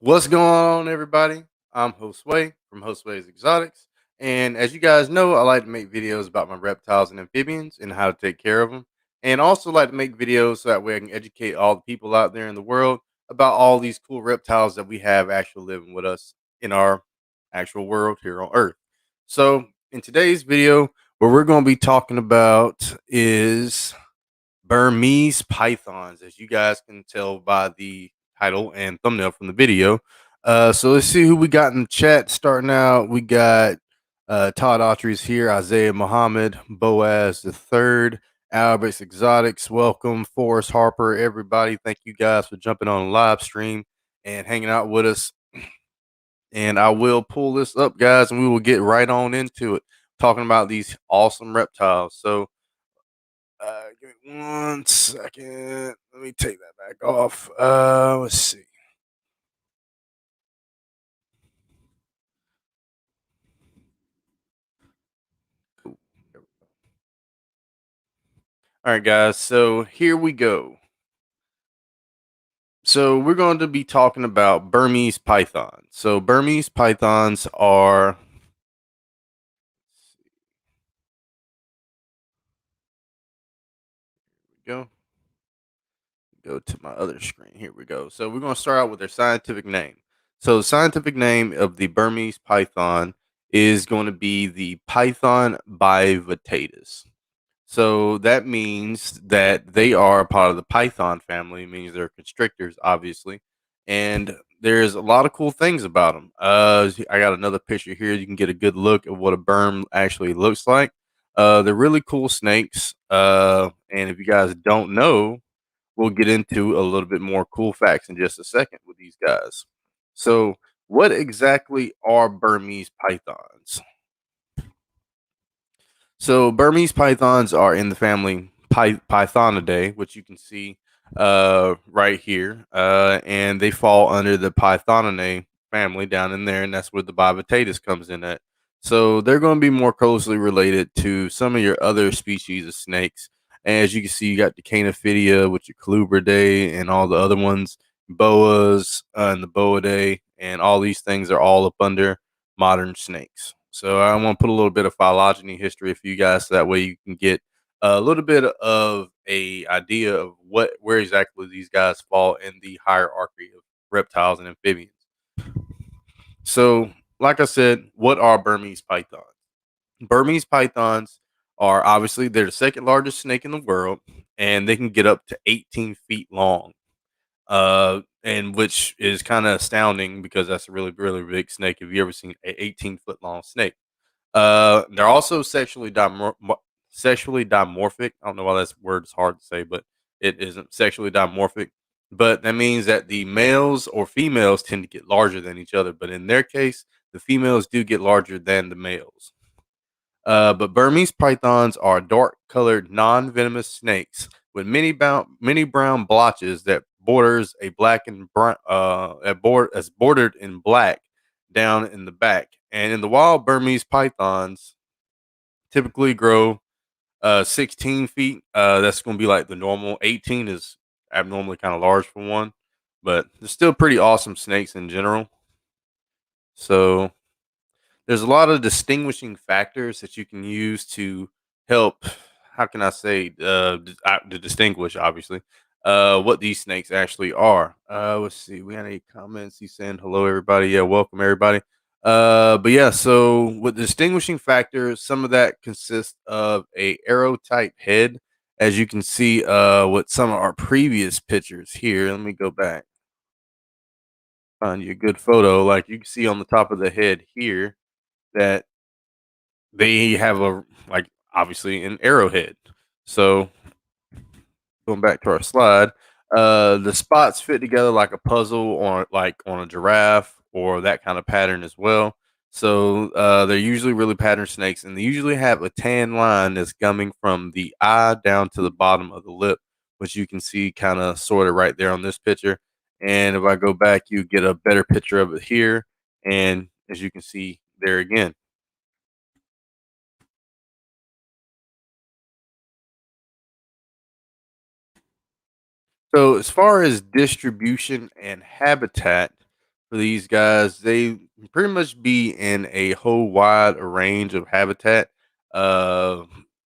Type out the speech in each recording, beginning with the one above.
What's going on, everybody? I'm Josue from Josue's Exotics. And as you guys know, I like to make videos about my reptiles and amphibians and how to take care of them. And also like to make videos so that way I can educate all the people out there in the world about all these cool reptiles that we have actually living with us in our actual world here on Earth. So, in today's video, what we're going to be talking about is Burmese pythons, as you guys can tell by the title and thumbnail from the video. So let's see who we got in the chat. Starting out, we got Todd Autry's here, Isaiah Muhammad, Boaz the Third, Albert's Exotics. Welcome, Forrest Harper, everybody. Thank you guys for jumping on the live stream and hanging out with us. And I will pull this up, guys, and we will get right on into it, talking about these awesome reptiles. So give me 1 second. Let me take that back off. Let's see. Cool. All right, guys. So here we go. So we're going to be talking about Burmese pythons. So Burmese pythons are. Go. Go to my other screen. Here we go. So we're going to start out with their scientific name. So the scientific name of the Burmese python is going to be the Python bivitatus. So that means that they are a part of the python family. It means they're constrictors, obviously. And there's a lot of cool things about them. I got another picture here. You can get a good look at what a berm actually looks like. They're really cool snakes. And if you guys don't know, we'll get into a little bit more cool facts in just a second with these guys. So, what exactly are Burmese pythons? So Burmese pythons are in the family Pythonidae, which you can see right here, and they fall under the Pythonidae family down in there, and that's where the Bivitatus comes in at. So they're going to be more closely related to some of your other species of snakes. And as you can see, you got the Canophidia, which are Colubridae, and all the other ones, boas and the Boidae, and all these things are all up under modern snakes. So I want to put a little bit of phylogeny history for you guys, so that way you can get a little bit of a idea of where exactly these guys fall in the hierarchy of reptiles and amphibians. So, like I said, what are Burmese pythons? Burmese pythons are obviously they're the second largest snake in the world, and they can get up to 18 feet long. And which is kind of astounding because that's a really, really big snake. Have you ever seen an 18-foot long snake? They're also sexually dimorphic. I don't know why that word is hard to say, but it isn't sexually dimorphic. But that means that the males or females tend to get larger than each other. But in their case, the females do get larger than the males. But Burmese pythons are dark-colored, non-venomous snakes with many brown blotches that borders a black and brown as bordered in black down in the back. And in the wild, Burmese pythons typically grow 16 feet. That's going to be like the normal. 18 is abnormally kind of large for one, but they're still pretty awesome snakes in general. So there's a lot of distinguishing factors that you can use to help. How can I say to distinguish? Obviously, what these snakes actually are. Let's see. We had any comments? He's saying hello, everybody. Yeah, welcome everybody. But yeah, so with distinguishing factors, some of that consists of a arrow type head, as you can see with some of our previous pictures here. Let me go back, find you a good photo. Like you can see on the top of the head here that they have a like obviously an arrowhead. So going back to our slide, the spots fit together like a puzzle on like on a giraffe or that kind of pattern as well. So they're usually really patterned snakes, and they usually have a tan line that's coming from the eye down to the bottom of the lip, which you can see kind of sort of right there on this picture. And if I go back, you get a better picture of it here, and as you can see there again. So as far as distribution and habitat, for these guys. They pretty much be in a whole wide range of habitat, uh,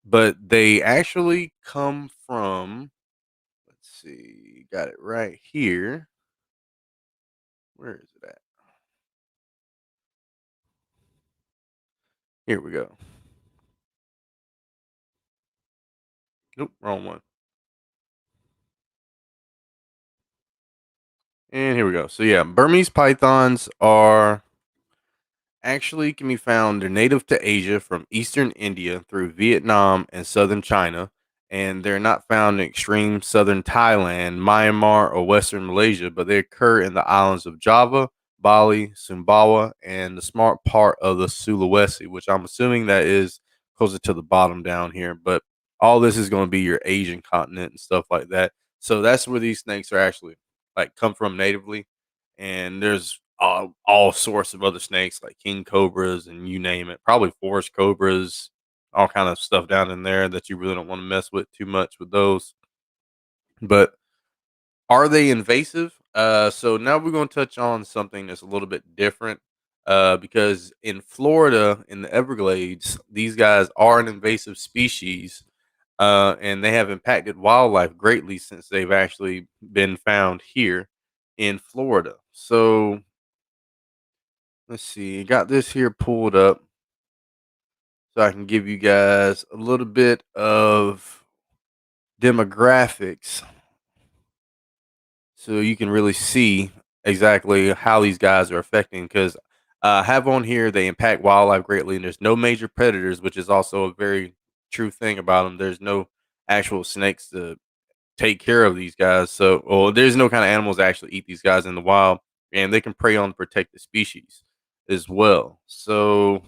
but they actually come from. Let's see, got it right here. Where is it at? Here we go. Nope, wrong one. And here we go. So yeah, Burmese pythons are actually can be found. They're native to Asia from eastern India through Vietnam and southern China, and they're not found in extreme southern Thailand, Myanmar, or western Malaysia, but they occur in the islands of Java, Bali, Sumbawa, and the smart part of the Sulawesi, which I'm assuming that is closer to the bottom down here. But all this is going to be your Asian continent and stuff like that. So that's where these snakes are actually like come from natively, and there's all sorts of other snakes like king cobras and you name it, probably forest cobras, all kind of stuff down in there that you really don't want to mess with too much with those. But are they invasive? So now we're going to touch on something that's a little bit different. Because in Florida, in the Everglades, these guys are an invasive species, and they have impacted wildlife greatly since they've actually been found here in Florida. So let's see. Got this here pulled up so I can give you guys a little bit of demographics so you can really see exactly how these guys are affecting. Because I have on here, they impact wildlife greatly, and there's no major predators, which is also a very true thing about them. There's no actual snakes to take care of these guys. So, well, there's no kind of animals that actually eat these guys in the wild, and they can prey on protected species as well. So,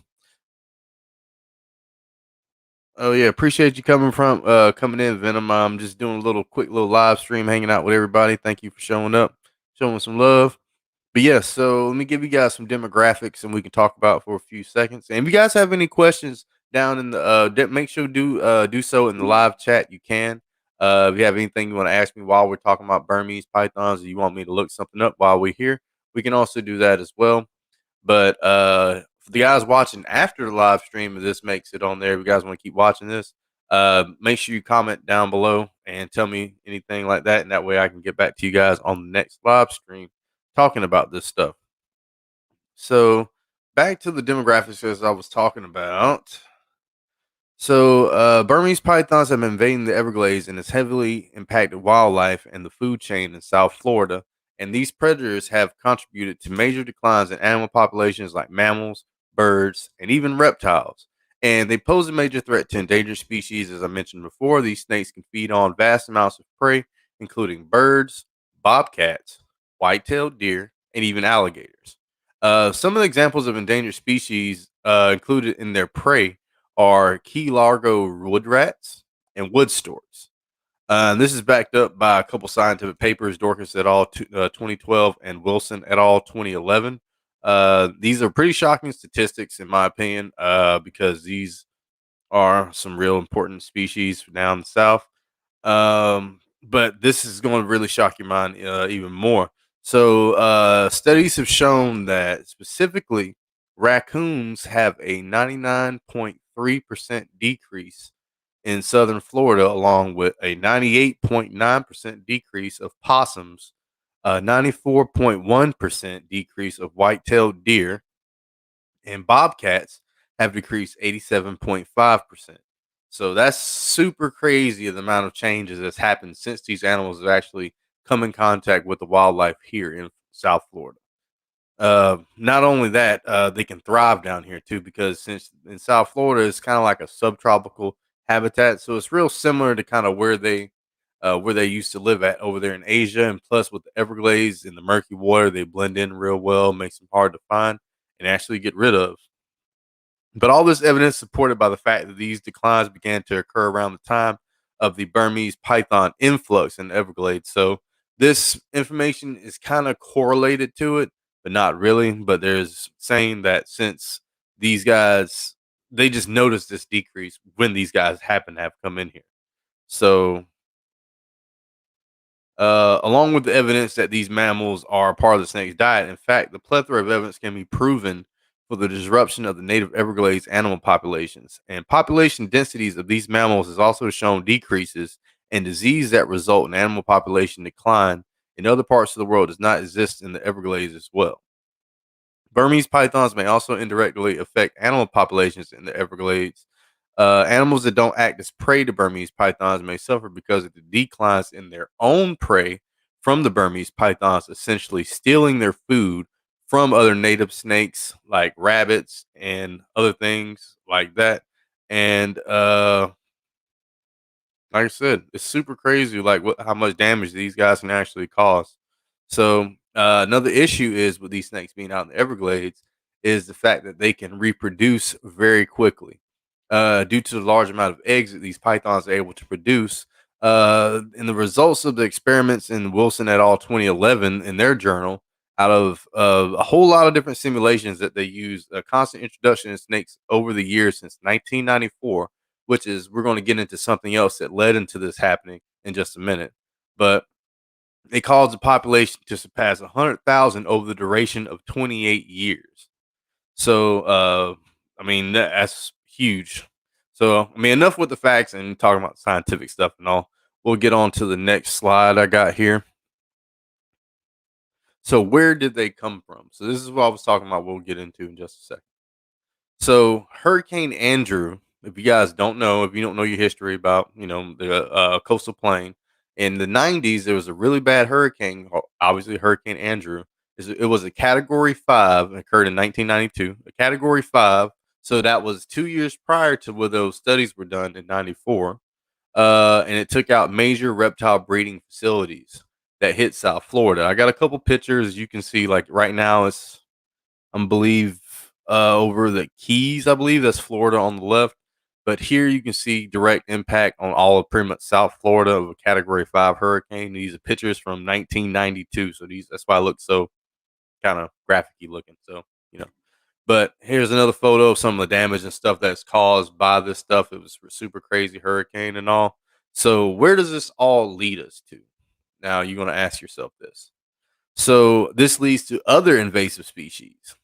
oh yeah, appreciate you coming in, Venom. I'm just doing a little quick little live stream, hanging out with everybody. Thank you for showing up, showing some love. But yeah, so let me give you guys some demographics, and we can talk about it for a few seconds. And if you guys have any questions down in the make sure do so in the live chat. You can. If you have anything you want to ask me while we're talking about Burmese pythons, or you want me to look something up while we're here, we can also do that as well. But for the guys watching after the live stream, if this makes it on there, if you guys want to keep watching this, make sure you comment down below and tell me anything like that. And that way I can get back to you guys on the next live stream talking about this stuff. So back to the demographics as I was talking about. So, Burmese pythons have been invading the Everglades and has heavily impacted wildlife and the food chain in South Florida. And these predators have contributed to major declines in animal populations like mammals, birds, and even reptiles. And they pose a major threat to endangered species. As I mentioned before, these snakes can feed on vast amounts of prey, including birds, bobcats, white-tailed deer, and even alligators. Some of the examples of endangered species included in their prey are Key Largo wood rats and wood storks. This is backed up by a couple scientific papers, Dorcas et al. 2012 and Wilson et al. 2011. These are pretty shocking statistics, in my opinion, because these are some real important species down south. But this is going to really shock your mind even more. So, studies have shown that specifically raccoons have a 99.3% decrease in southern Florida, along with a 98.9% decrease of possums, a 94.1% decrease of white-tailed deer, and bobcats have decreased 87.5%. So that's super crazy the amount of changes that's happened since these animals have actually come in contact with the wildlife here in South Florida. Not only that, they can thrive down here too because since in South Florida it's kind of like a subtropical habitat, so it's real similar to kind of where they used to live at over there in Asia. And plus, with the Everglades and the murky water, they blend in real well, makes them hard to find and actually get rid of. But all this evidence supported by the fact that these declines began to occur around the time of the Burmese python influx in the Everglades. So this information is kind of correlated to it, but not really. But there's saying that since these guys, they just noticed this decrease when these guys happen to have come in here. So Along with the evidence that these mammals are part of the snake's diet. In fact, the plethora of evidence can be proven for the disruption of the native Everglades animal populations. And population densities of these mammals has also shown decreases, and disease that result in animal population decline in other parts of the world does not exist in the Everglades as well. Burmese pythons may also indirectly affect animal populations in the Everglades. Animals that don't act as prey to Burmese pythons may suffer because of the declines in their own prey from the Burmese pythons, essentially stealing their food from other native snakes like rabbits and other things like that. And like I said, it's super crazy, like how much damage these guys can actually cause. So another issue is with these snakes being out in the Everglades is the fact that they can reproduce very quickly, due to the large amount of eggs that these pythons are able to produce. And the results of the experiments in Wilson et al. 2011 in their journal, out of a whole lot of different simulations that they use, a constant introduction of snakes over the years since 1994, which is we're going to get into something else that led into this happening in just a minute. But it caused the population to surpass 100,000 over the duration of 28 years. So, I mean, that's huge. So, I mean, enough with the facts and talking about scientific stuff and all. We'll get on to the next slide I got here. So, where did they come from? So, this is what I was talking about. We'll get into in just a second. So Hurricane Andrew, if you guys don't know, if you don't know your history about, the coastal plain, in the 90s, there was a really bad hurricane, obviously Hurricane Andrew. It was a category 5, occurred in 1992, a category 5. So that was 2 years prior to where those studies were done in 94. And it took out major reptile breeding facilities that hit South Florida. I got a couple pictures. You can see, like right now, it's believe, over the Keys, I believe that's Florida on the left. But here you can see direct impact on all of pretty much South Florida of a Category 5 hurricane. These are pictures from 1992, so that's why it looks so kind of graphic-y looking. So you know, but here's another photo of some of the damage and stuff that's caused by this stuff. It was a super crazy hurricane and all. So where does this all lead us to? Now you're going to ask yourself this. So this leads to other invasive species,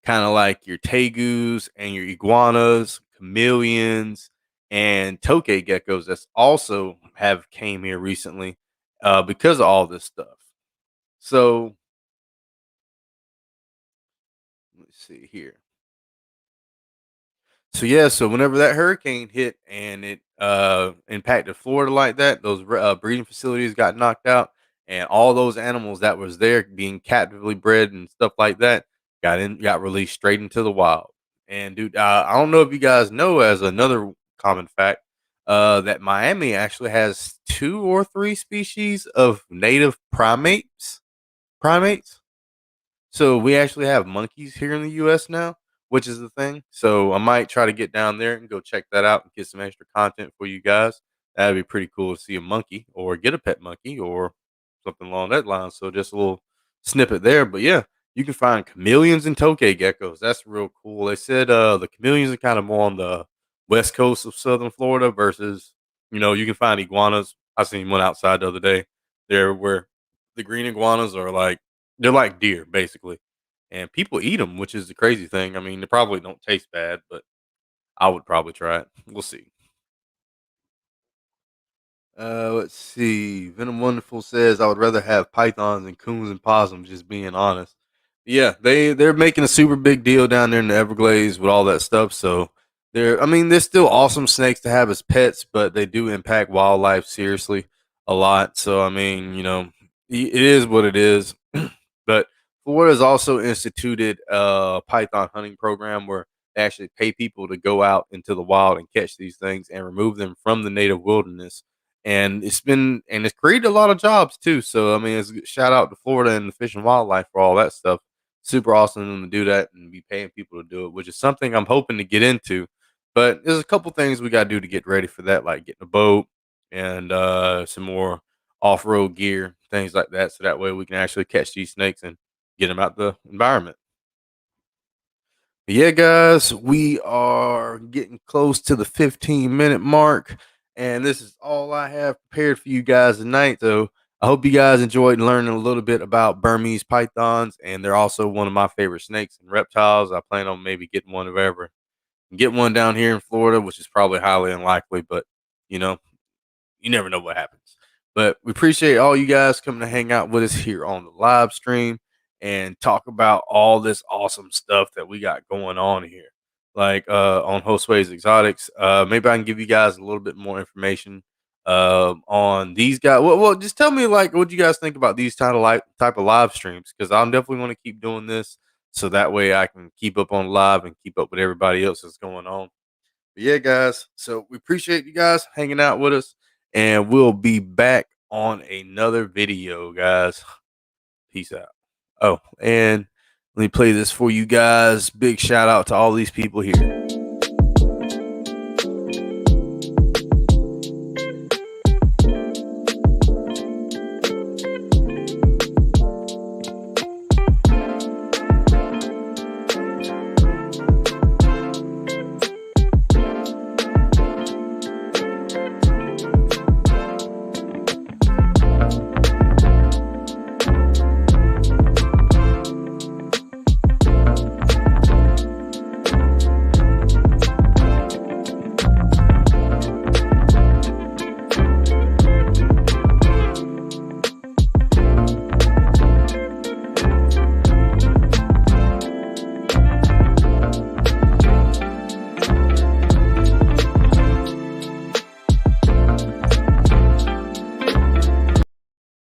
kind of like your tegus and your iguanas, chameleons, and tokay geckos that's also have came here recently, because of all this stuff. So let's see here. So yeah, so whenever that hurricane hit and it impacted Florida like that, those breeding facilities got knocked out, and all those animals that was there being captively bred and stuff like that got released straight into the wild. And dude, I don't know if you guys know, as another common fact, that Miami actually has 2 or 3 species of native primates. So we actually have monkeys here in the US now, which is the thing. So I might try to get down there and go check that out and get some extra content for you guys. That'd be pretty cool to see a monkey or get a pet monkey or something along that line. So just a little snippet there. But yeah, you can find chameleons and tokay geckos. That's real cool. They said the chameleons are kind of more on the west coast of southern Florida versus, you can find iguanas. I seen one outside the other day. There where the green iguanas are like, they're like deer, basically, and people eat them, which is the crazy thing. I mean, they probably don't taste bad, but I would probably try it. We'll see. Let's see. Venom Wonderful says, "I would rather have pythons and coons and possums." Just being honest. Yeah, they're making a super big deal down there in the Everglades with all that stuff. So I mean, they're still awesome snakes to have as pets, but they do impact wildlife seriously a lot. So I mean, it is what it is. But Florida has also instituted a python hunting program where they actually pay people to go out into the wild and catch these things and remove them from the native wilderness. And it's created a lot of jobs too. So I mean, it's shout out to Florida and the Fish and Wildlife for all that stuff. Super awesome of them to do that and be paying people to do it, which is something I'm hoping to get into. But there's a couple things we got to do to get ready for that, like getting a boat and some more off-road gear, things like that, so that way we can actually catch these snakes and get them out the environment. But yeah, guys, we are getting close to the 15-minute mark, and this is all I have prepared for you guys tonight. So I hope you guys enjoyed learning a little bit about Burmese pythons, and they're also one of my favorite snakes and reptiles. I plan on maybe getting one if ever get one down here in Florida, which is probably highly unlikely, but you know, you never know what happens. But we appreciate all you guys coming to hang out with us here on the live stream and talk about all this awesome stuff that we got going on here. Like on Josue's Exotics. Maybe I can give you guys a little bit more information on these guys. Well, just tell me like what you guys think about these type of live streams, because I'm definitely want to keep doing this so that way I can keep up on live and keep up with everybody else that's going on. But yeah, guys. So we appreciate you guys hanging out with us, and we'll be back on another video, guys. Peace out. Oh, and let me play this for you guys. Big shout out to all these people here.